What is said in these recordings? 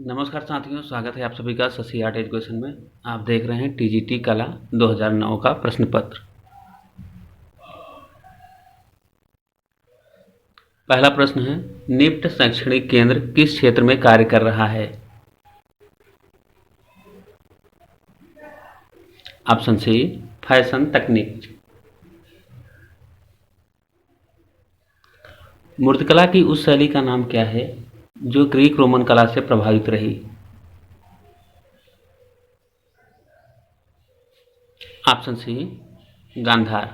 नमस्कार साथियों, स्वागत है आप सभी का शशि आर्ट एजुकेशन में। आप देख रहे हैं टीजीटी कला 2009 का प्रश्न पत्र। पहला प्रश्न है, निफ्ट शैक्षणिक केंद्र किस क्षेत्र में कार्य कर रहा है? ऑप्शन सी, फैशन तकनीक। मूर्तिकला की उस शैली का नाम क्या है जो ग्रीक रोमन कला से प्रभावित रही? Option C, Gandhara.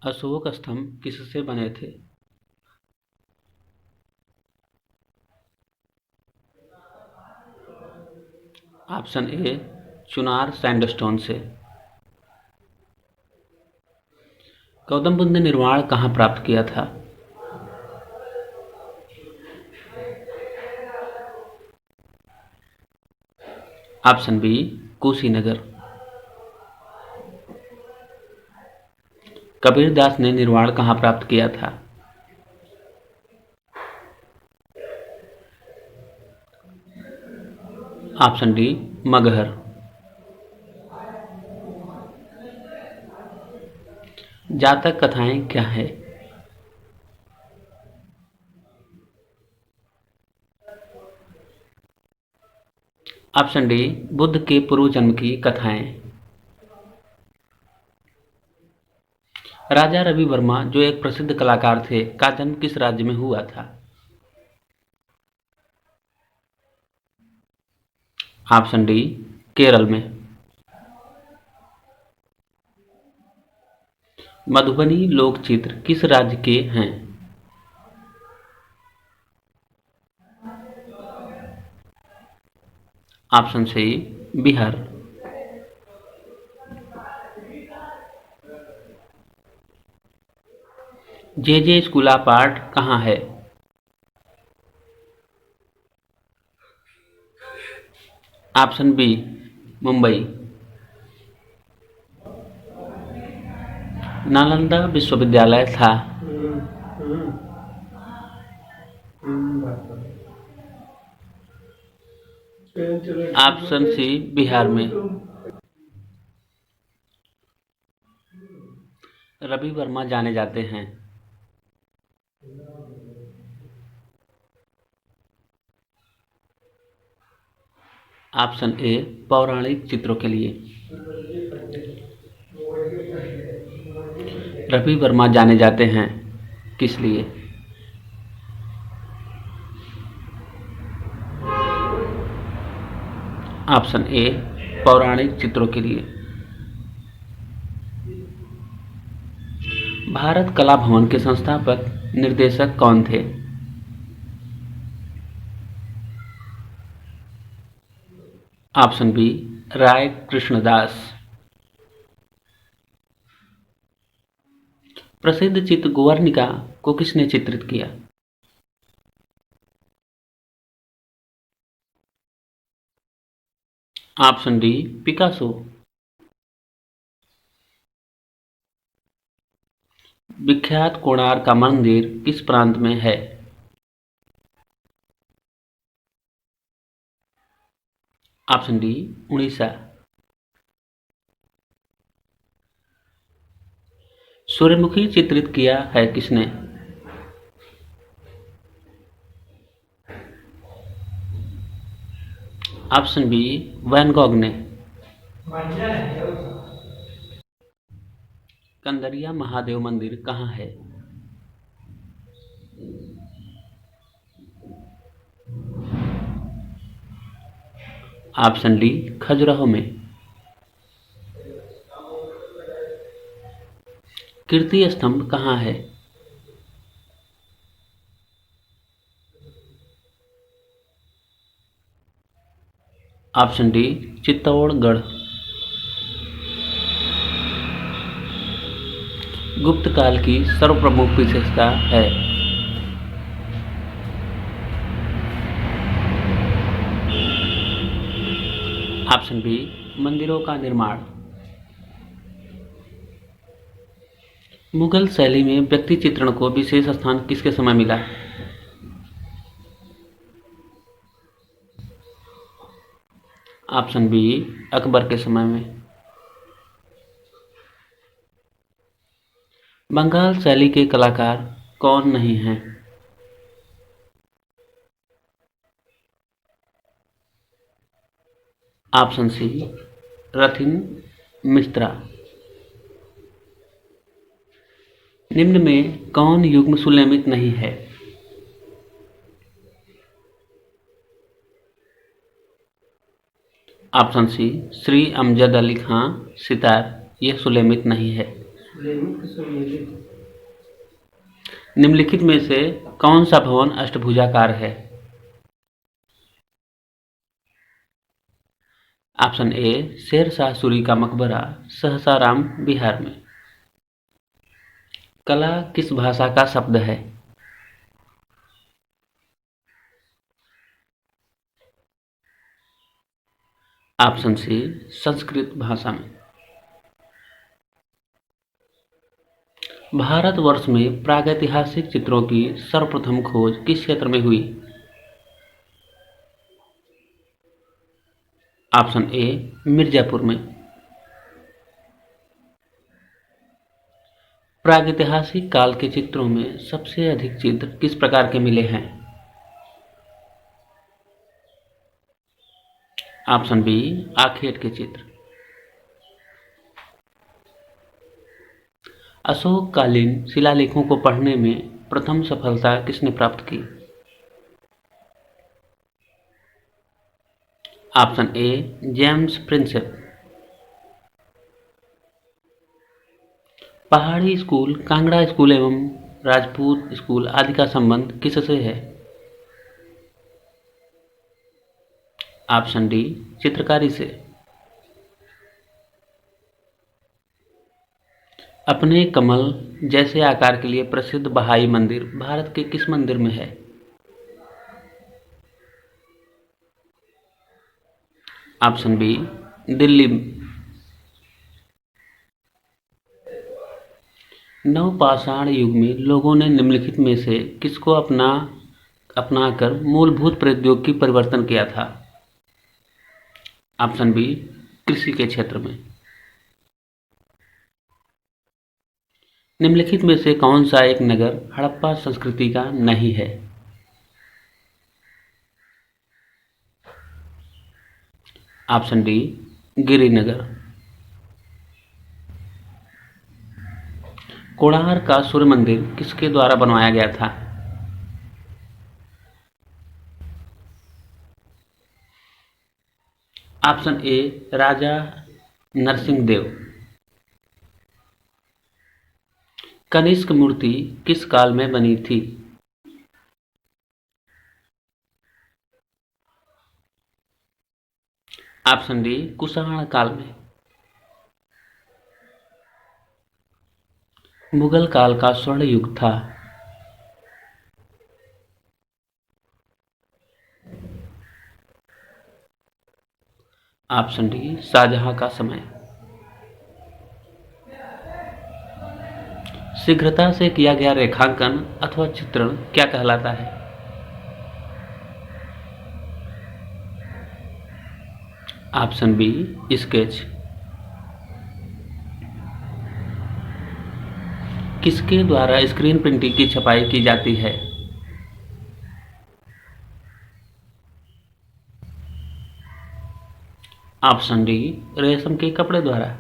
अशोक स्तंभ किससे बने थे? ऑप्शन ए, चुनार सैंडस्टोन से। गौतम बुद्ध ने निर्वाण कहाँ प्राप्त किया था? Option B, Kushinagar. कबीरदास ने निर्वाण कहाँ प्राप्त किया था? Option D, Maghar. जातक कथाएं क्या है? ऑप्शन डी, बुद्ध के पूर्व जन्म की कथाएं। राजा रवि वर्मा जो एक प्रसिद्ध कलाकार थे का जन्म किस राज्य में हुआ था? ऑप्शन डी, केरल में। मधुबनी लोक चित्र किस राज्य के हैं? Option C, Bihar. J School of Art कहाँ है? Option B, Mumbai. नालंदा विश्वविद्यालय था। ऑप्शन सी, बिहार में। रवि वर्मा जाने जाते हैं। ऑप्शन ए, पौराणिक चित्रों के लिए। रवि वर्मा जाने जाते हैं किस लिए? ऑप्शन ए, पौराणिक चित्रों के लिए। भारत कला भवन के संस्थापक निर्देशक कौन थे? ऑप्शन बी, राय कृष्णदास। प्रसिद्ध चित्र गुवर्निका को किसने चित्रित किया? Option D, Picasso. विख्यात कोणार्क का मंदिर किस प्रांत में है? Option D, Orissa. सूर्यमुखी चित्रित किया है किसने? ऑप्शन बी, वैन गॉग ने। कंदरिया महादेव मंदिर कहाँ है? ऑप्शन डी, खजुराहो में। कीर्ति स्तंभ कहाँ है? Option D, Chittorgarh. गुप्त काल की सर्वप्रमुख विशेषता है? ऑप्शन बी, मंदिरों का निर्माण। मुगल शैली में व्यक्ति चित्रण को विशेष स्थान किसके समय मिला? ऑप्शन बी अकबर के समय में। बंगाल शैली के कलाकार कौन नहीं हैं? Option C Rathin Mishra. निम्न में कौन युग्म सुलेमित नहीं है? ऑप्शन सी श्री अमजद अली खां सितार, यह सुलेमित नहीं है। निम्नलिखित में से कौन सा भवन अष्टभुजाकार है? ऑप्शन ए शेर शाह सूरी का मकबरा सहसाराम बिहार में। कला किस भाषा का शब्द है? ऑप्शन सी संस्कृत भाषा में। भारतवर्ष में प्रागैतिहासिक चित्रों की सर्वप्रथम खोज किस क्षेत्र में हुई? ऑप्शन ए मिर्जापुर में। प्रागैतिहासिक काल के चित्रों में सबसे अधिक चित्र किस प्रकार के मिले हैं? ऑप्शन बी आखेट के चित्र। अशोककालीन शिलालेखों को पढ़ने में प्रथम सफलता किसने प्राप्त की? Option A James Prinsep. पहाड़ी स्कूल, कांगड़ा स्कूल एवं राजपूत स्कूल आदि का संबंध किससे है? ऑप्शन डी चित्रकारी से। अपने कमल जैसे आकार के लिए प्रसिद्ध बहाई मंदिर भारत के किस मंदिर में है? Option B Delhi. नवपाषाण युग में लोगों ने निम्नलिखित में से किसको अपनाकर मूलभूत प्रौद्योगिकी परिवर्तन किया था? ऑप्शन बी कृषि के क्षेत्र में। निम्नलिखित में से कौन सा एक नगर हड़प्पा संस्कृति का नहीं है? Option D Girinagar. कोणार्क का सूर्य मंदिर किसके द्वारा बनवाया गया था? ऑप्शन ए राजा नरसिंहदेव। कनिष्क मूर्ति किस काल में बनी थी? ऑप्शन डी कुषाण काल में। मुगल काल का स्वर्ण युग था। ऑप्शन डी शाहजहां का समय। शीघ्रता से किया गया रेखांकन अथवा चित्रण क्या कहलाता है? Option B sketch. किसके द्वारा स्क्रीन प्रिंटिंग की छपाई की जाती है? ऑप्शन डी रेशम के कपड़े द्वारा।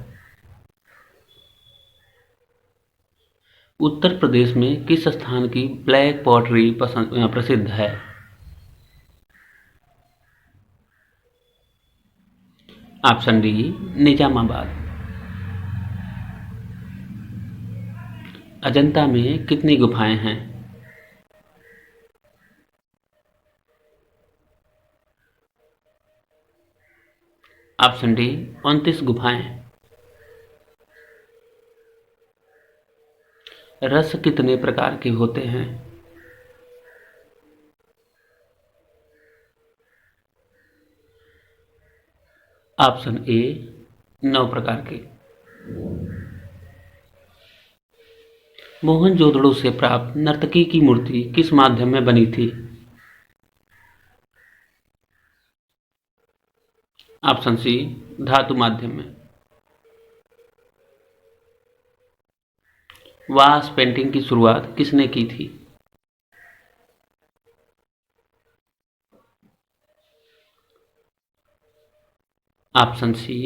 उत्तर प्रदेश में किस स्थान की ब्लैक पॉटरी प्रसिद्ध है? Option D Nizamabad. अजंता में कितनी गुफाएं हैं? ऑप्शन डी 29 गुफाएं। रस कितने प्रकार के होते हैं? ऑप्शन ए 9 प्रकार के। मोहनजोदड़ो से प्राप्त नर्तकी की मूर्ति किस माध्यम में बनी थी? ऑप्शन सी, धातु माध्यम में। वास पेंटिंग की शुरुआत किसने की थी? ऑप्शन सी,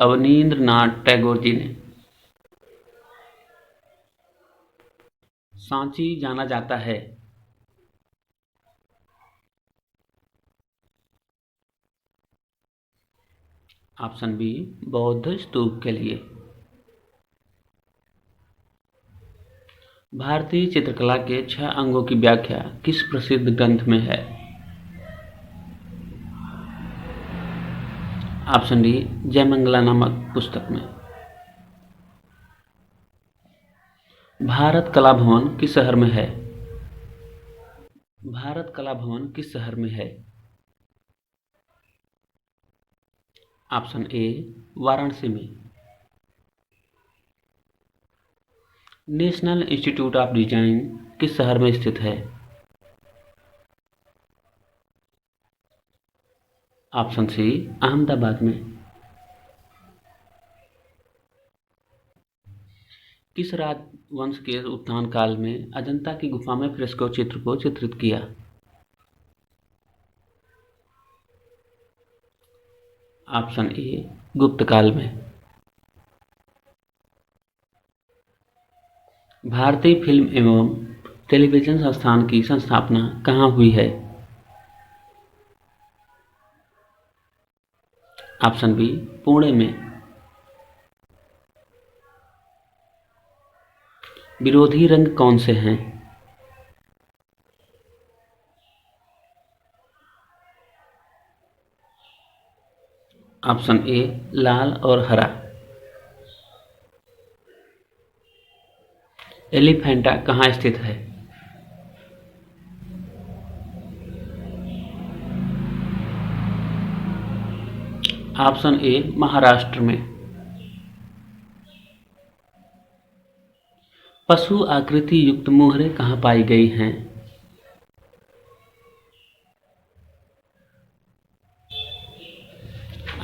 अवनींद्रनाथ टैगोर जी ने। सांची जाना जाता है। ऑप्शन बी, बौद्ध स्तूप के लिए। भारतीय चित्रकला के 6 अंगों की व्याख्या किस प्रसिद्ध ग्रंथ में है? ऑप्शन डी, जयमंगला नामक पुस्तक में। भारत कला भवन किस शहर में है? भारत कला भवन किस शहर में है? ऑप्शन ए, वाराणसी में। नेशनल इंस्टीट्यूट ऑफ डिजाइन किस शहर में स्थित है? ऑप्शन सी, अहमदाबाद में। किस राजवंश के उत्थान काल में अजंता की गुफा में फ्रेस्को चित्र को चित्रित किया? ऑप्शन ए, गुप्त काल में। भारतीय फिल्म एवं टेलीविजन संस्थान की स्थापना कहाँ हुई है? ऑप्शन बी, पुणे में। विरोधी रंग कौन से हैं? ऑप्शन ए, लाल और हरा। एलिफेंटा कहाँ स्थित है? ऑप्शन ए, महाराष्ट्र में। पशु आकृति युक्त मुहरें कहाँ पाई गई हैं?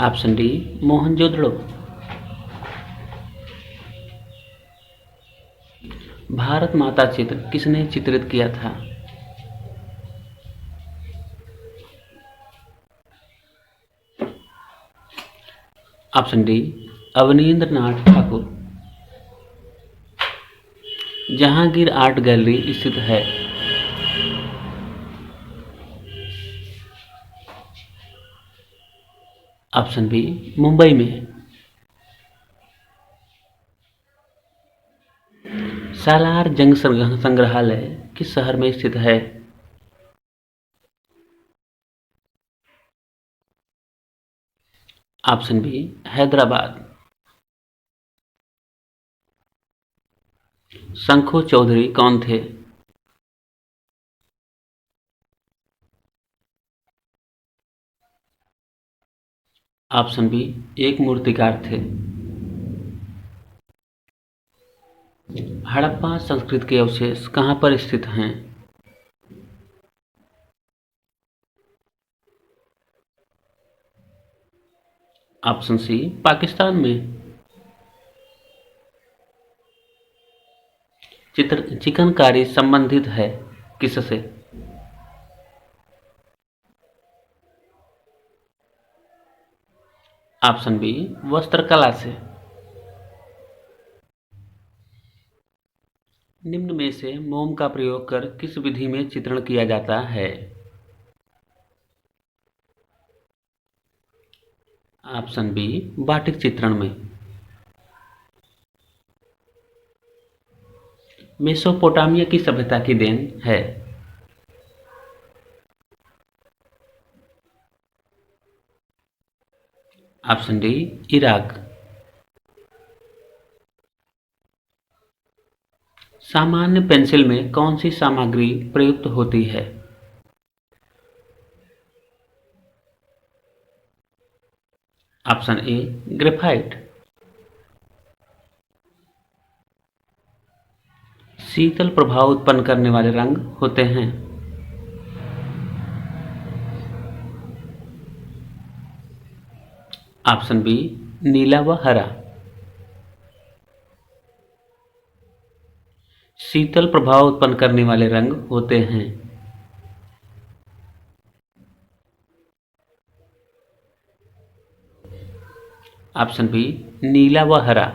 Option D, Mohenjodaro. भारत माता चित्र किसने चित्रित किया था? Option D, Abanindranath Thakur. Jahangir art gallery स्थित है? ऑप्शन बी, मुंबई में। सालार जंग संग्रहालय किस शहर में स्थित है? Option B, Hyderabad. शंखु चौधरी कौन थे? ऑप्शन बी, एक मूर्तिकार थे। हड़प्पा संस्कृति के अवशेष कहाँ पर स्थित हैं? ऑप्शन सी, पाकिस्तान में। चिकनकारी संबंधित है किससे? ऑप्शन बी, वस्त्रकला से। निम्न में से मोम का प्रयोग कर किस विधि में चित्रण किया जाता है? ऑप्शन बी, बाटिक चित्रण में। मेसोपोटामिया की सभ्यता की देन है? Option D, Iraq. सामान्य पेंसिल में कौन सी सामग्री प्रयुक्त होती है? Option A, graphite. शीतल प्रभाव उत्पन्न करने वाले रंग होते हैं? ऑप्शन बी नीला व हरा। शीतल प्रभाव उत्पन्न करने वाले रंग होते हैं। ऑप्शन बी नीला व हरा।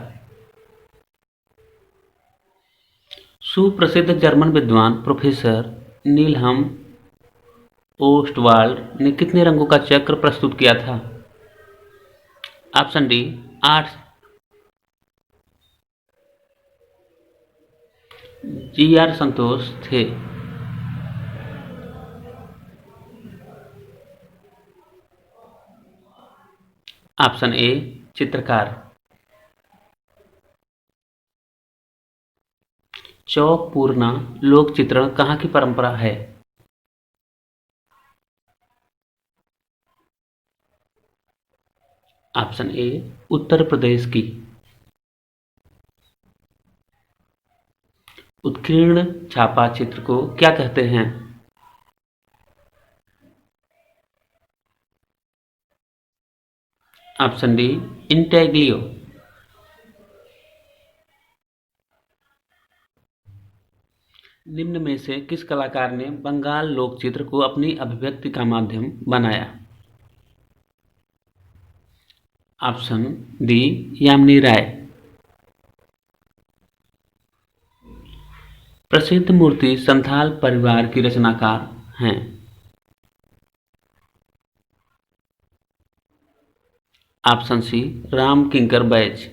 सुप्रसिद्ध जर्मन विद्वान प्रोफेसर नीलहम ओस्टवाल्ड ने कितने रंगों का चक्र प्रस्तुत किया था? Option D 8। जी.आर. संतोष थे। ऑप्शन ए चित्रकार। चौक पूर्णा लोक चित्रण कहाँ की परंपरा है? ऑप्शन ए उत्तर प्रदेश की। उत्कीर्ण छापा चित्र को क्या कहते हैं? Option D intaglio. निम्न में से किस कलाकार ने बंगाल लोक चित्र को अपनी अभिव्यक्ति का माध्यम बनाया? ऑप्शन डी यामिनी राय। प्रसिद्ध मूर्ति संथाल परिवार की रचनाकार हैं। ऑप्शन सी राम किंकर बैज।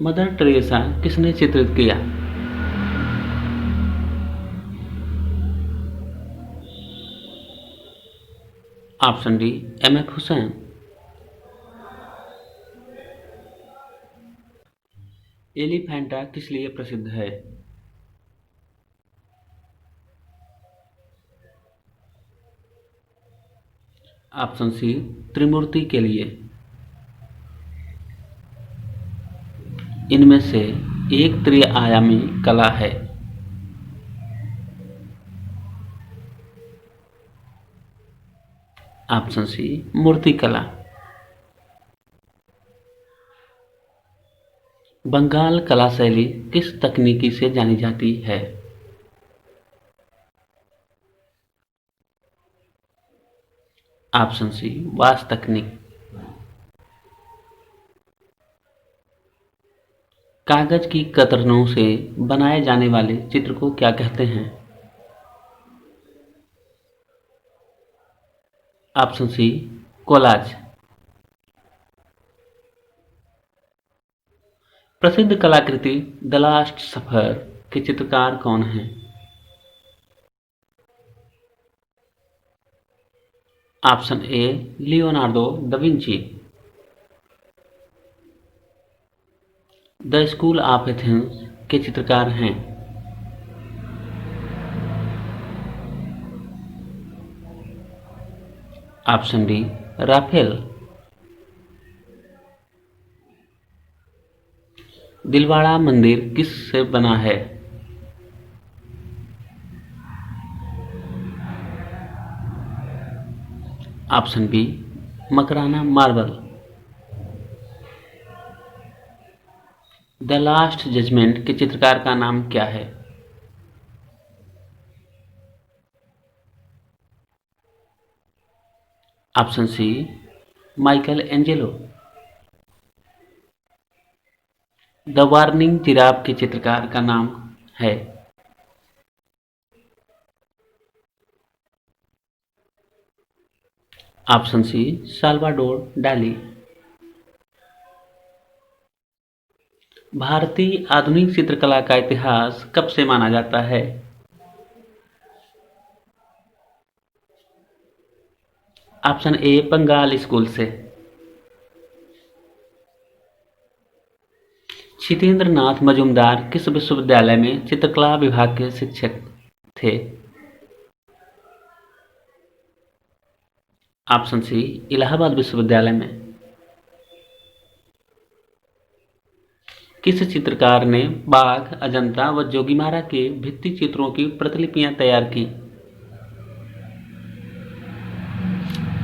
मदर टेरेसा किसने चित्रित किया? Option D MF. Hussain. Elephanta किस लिए प्रसिद्ध है? ऑप्शन सी त्रिमूर्ति के लिए। इनमें से एक त्रिआयामी कला है। ऑप्शन सी मूर्तिकला। बंगाल कला शैली किस तकनीकी से जानी जाती है? ऑप्शन सी वास्तु तकनीक। कागज की कतरनों से बनाए जाने वाले चित्र को क्या कहते हैं? Option C collage. प्रसिद्ध कलाकृति द लास्ट सफर के चित्रकार कौन हैं? Option A Leonardo da Vinci. The School of Athens के चित्रकार हैं। Option D Rafale. दिलवाड़ा मंदिर किस से बना है? Option B Makrana marble. The Last Judgement के चित्रकार का नाम क्या है? Option C Michelangelo. The warning giraffe के चित्रकार का नाम है? ऑप्शन सी साल्वाडोर डाली। भारतीय आधुनिक चित्रकला का इतिहास कब से माना जाता है? ऑप्शन ए बंगाल स्कूल से। छितेंद्र नाथ मजूमदार किस विश्वविद्यालय में चित्रकला विभाग के शिक्षक थे? ऑप्शन सी इलाहाबाद विश्वविद्यालय में। किस चित्रकार ने बाघ, अजंता व जोगीमारा के भित्ति चित्रों की प्रतिलिपियां तैयार की?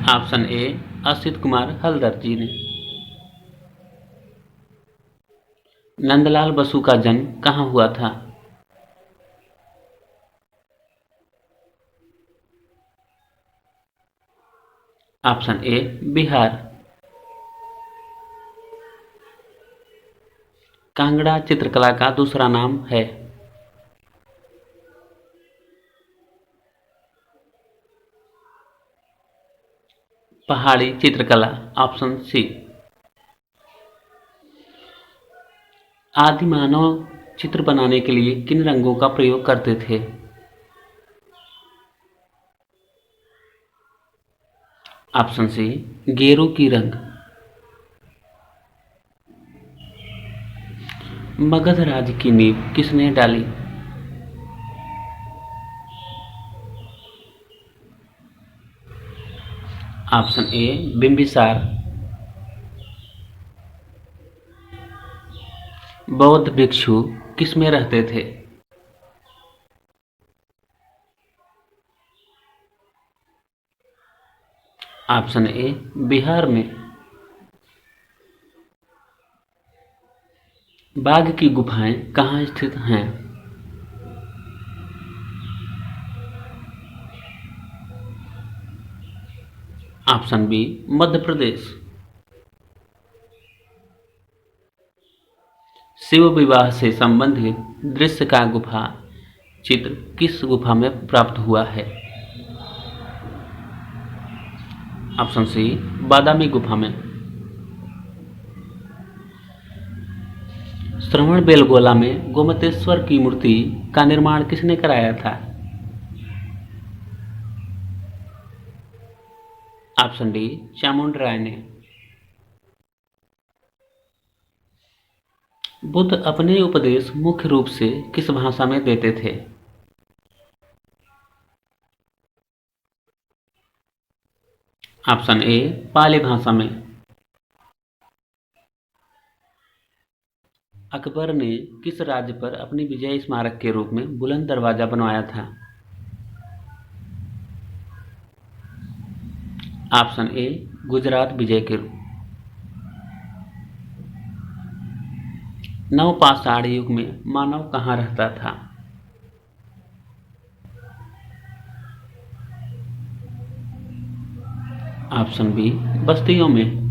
ऑप्शन ए असित कुमार हलदर जी ने। नंदलाल बसु का जन्म कहाँ हुआ था? Option A Bihar. कांगड़ा चित्रकला का दूसरा नाम है? पहाड़ी चित्रकला। Option C. आदि मानव चित्र बनाने के लिए किन रंगों का प्रयोग करते थे? ऑप्शन सी गेरू की रंग। मगध राज्य की नींव किसने डाली? Option A Bimbisara. बौद्ध भिक्षु किस में रहते थे? ऑप्शन ए बिहार में। बाघ की गुफाएं कहाँ स्थित हैं? Option B Madhya Pradesh. शिव विवाह से संबंधित दृश्य का गुफा चित्र किस गुफा में प्राप्त हुआ है? ऑप्शन सी बादामी गुफा में। श्रवण बेलगोला में गोमतेश्वर की मूर्ति का निर्माण किसने कराया था? ऑप्शन डी चामुंड राय ने। बुद्ध अपने उपदेश मुख्य रूप से किस भाषा में देते थे? ऑप्शन ए पाली भाषा में। अकबर ने किस राज्य पर अपनी विजय स्मारक के रूप में बुलंद दरवाजा बनवाया था? ऑप्शन ए गुजरात विजय के रूप। नवपाषाण युग में मानव कहाँ रहता था? ऑप्शन बी बस्तियों में।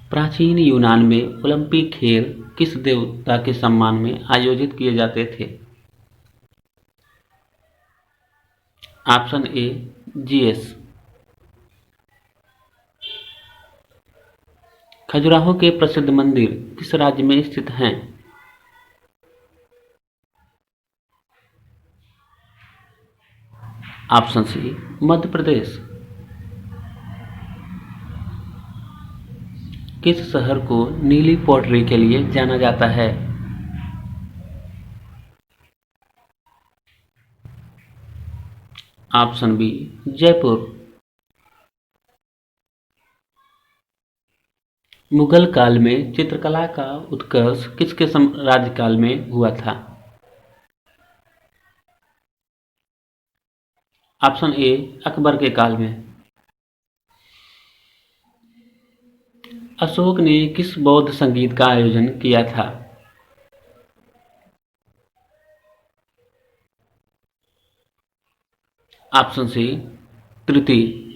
प्राचीन यूनान में ओलंपिक खेल किस देवता के सम्मान में आयोजित किए जाते थे? ऑप्शन ए जीएस। खजुराहो के प्रसिद्ध मंदिर किस राज्य में स्थित हैं? ऑप्शन सी मध्य प्रदेश। किस शहर को नीली पॉटरी के लिए जाना जाता है? Option B Jaipur. मुगल काल में चित्रकला का उत्कर्ष किसके राज्यकाल में हुआ था? ऑप्शन ए अकबर के काल में। अशोक ने किस बौद्ध संगीत का आयोजन किया था? ऑप्शन सी तृतीय।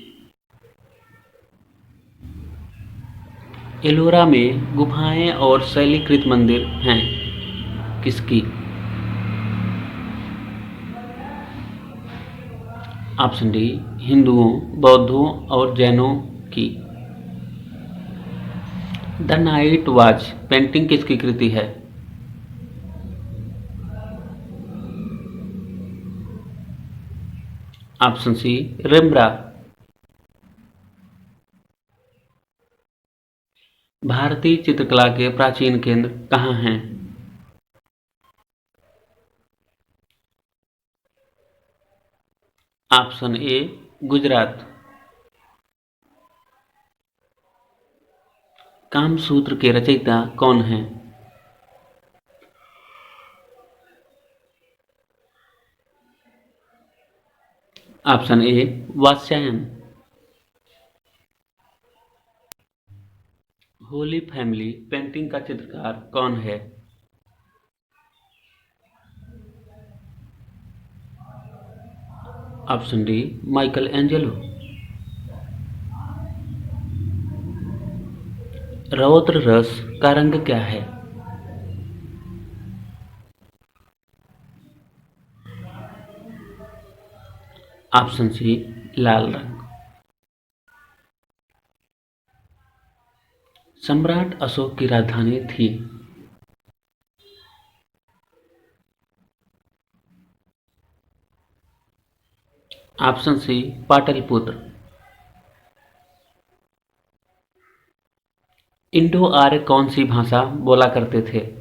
एलोरा में गुफाएं और शैलीकृत मंदिर हैं किसकी? ऑप्शन डी हिंदुओं, बौद्धों और जैनों की। द नाइट वॉच पेंटिंग किसकी कृति है? Option C Rembrandt. भारतीय चित्रकला के प्राचीन केंद्र कहाँ हैं? ऑप्शन ए गुजरात। कामसूत्र के रचयिता कौन हैं? Option A Vatsyayana. Holy Family painting का चित्रकार कौन है? Option D Michelangelo. रौद्र रस का रंग क्या है? ऑप्शन सी लाल रंग। सम्राट अशोक की राजधानी थी? Option C Pataliputra. इंडो आर्य कौन सी भाषा बोला करते थे?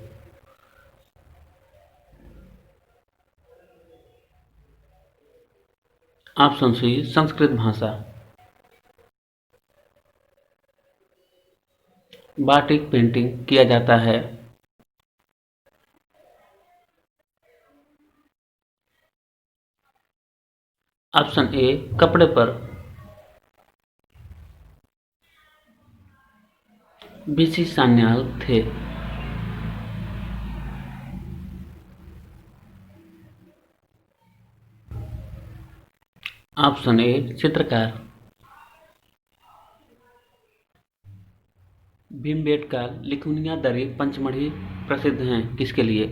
ऑप्शन सी संस्कृत भाषा। बाटिक पेंटिंग किया जाता है? ऑप्शन ए कपड़े पर। बीसी सान्याल थे? ऑप्शन ए चित्रकार। भीमबेटका लिकुनिया दरी पंचमढ़ी प्रसिद्ध हैं किसके लिए?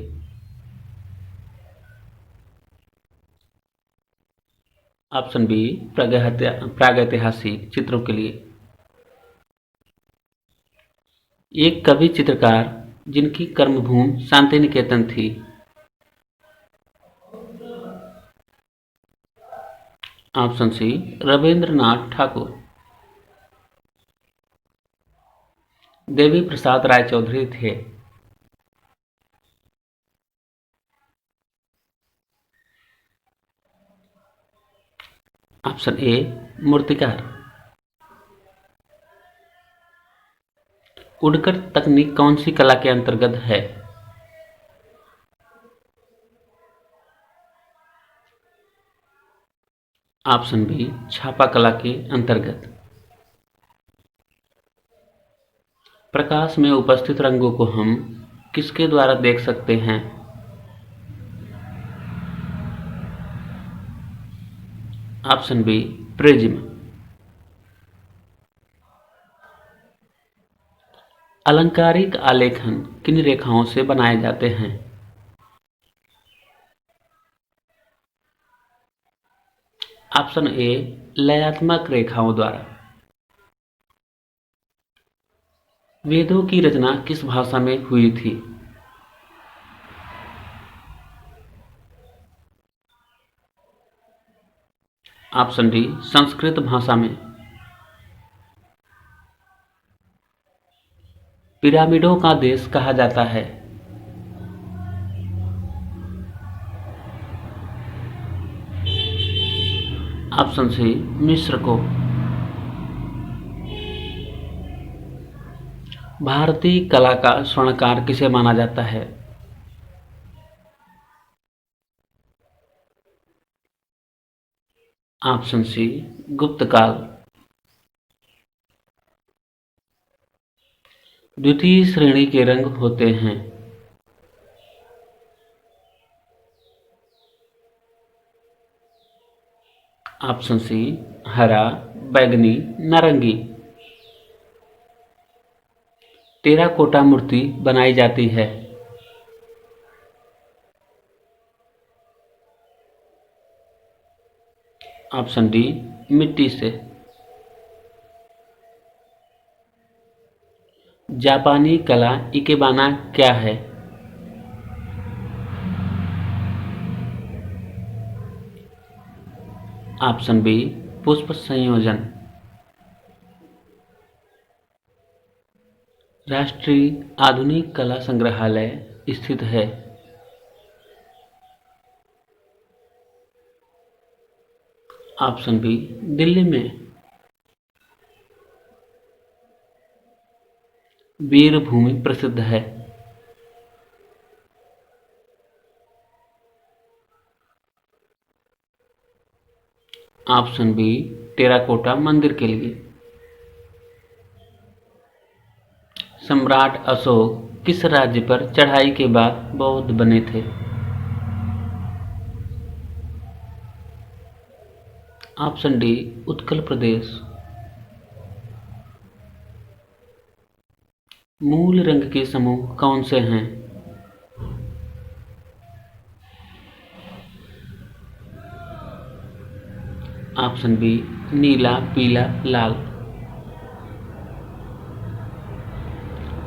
ऑप्शन बी प्रागैतिहासिक चित्रों के लिए। एक कवि चित्रकार जिनकी कर्मभूमि शांति निकेतन थी? Option C Rabindranath Thakur. देवी प्रसाद राय चौधरी थे? ऑप्शन ए मूर्तिकार। वुडकट तकनीक कौन सी कला के अंतर्गत है? ऑप्शन बी छापा कला के अंतर्गत। प्रकाश में उपस्थित रंगों को हम किसके द्वारा देख सकते हैं? Option B prism. अलंकारिक आलेखन किन रेखाओं से बनाए जाते हैं? ऑप्शन ए लयात्मक रेखाओं द्वारा। वेदों की रचना किस भाषा में हुई थी? ऑप्शन डी संस्कृत भाषा में। पिरामिडों का देश कहा जाता है? ऑप्शन सी मिस्र को। भारतीय कला का स्वर्णकार किसे माना जाता है? ऑप्शन सी गुप्त काल। द्वितीय श्रेणी के रंग होते हैं? ऑप्शन सी हरा, बैगनी, नारंगी। टेराकोटा मूर्ति बनाई जाती है? ऑप्शन डी मिट्टी से। जापानी कला इकेबाना क्या है? ऑप्शन बी पुष्प संयोजन। राष्ट्रीय आधुनिक कला संग्रहालय स्थित है? ऑप्शन बी दिल्ली में। वीरभूमि प्रसिद्ध है? ऑप्शन बी टेराकोटा मंदिर के लिए। सम्राट अशोक किस राज्य पर चढ़ाई के बाद बौद्ध बने थे? ऑप्शन डी उत्कल प्रदेश। मूल रंग के समूह कौन से हैं? ऑप्शन बी नीला, पीला, लाल।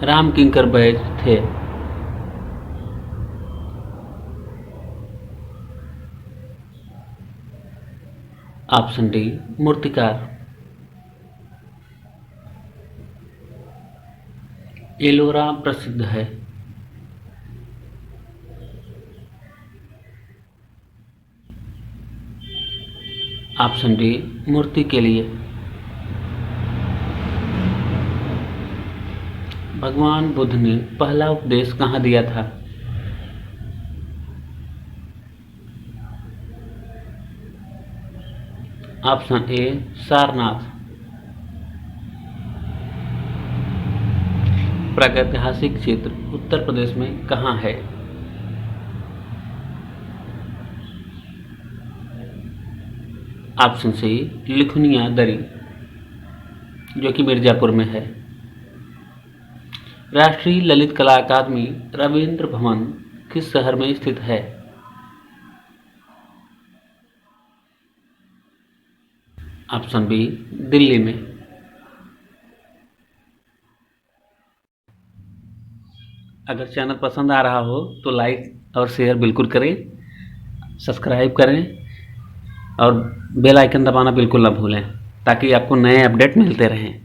राम किंकर बैज थे। ऑप्शन डी मूर्तिकार। एलोरा प्रसिद्ध है। ऑप्शन डी मूर्ति के लिए। भगवान बुद्ध ने पहला उपदेश कहाँ दिया था? Option A Sarnath. प्रागैतिहासिक क्षेत्र उत्तर प्रदेश में कहाँ है? ऑप्शन सी लिखुनिया दरी, जो कि मिर्जापुर में है। राष्ट्रीय ललित कला अकादमी रविंद्र भवन किस शहर में स्थित है? ऑप्शन बी दिल्ली में। अगर चैनल पसंद आ रहा हो तो लाइक और शेयर बिल्कुल करें, सब्सक्राइब करें और बेल आइकन दबाना बिल्कुल ना भूलें, ताकि आपको नए अपडेट मिलते रहें।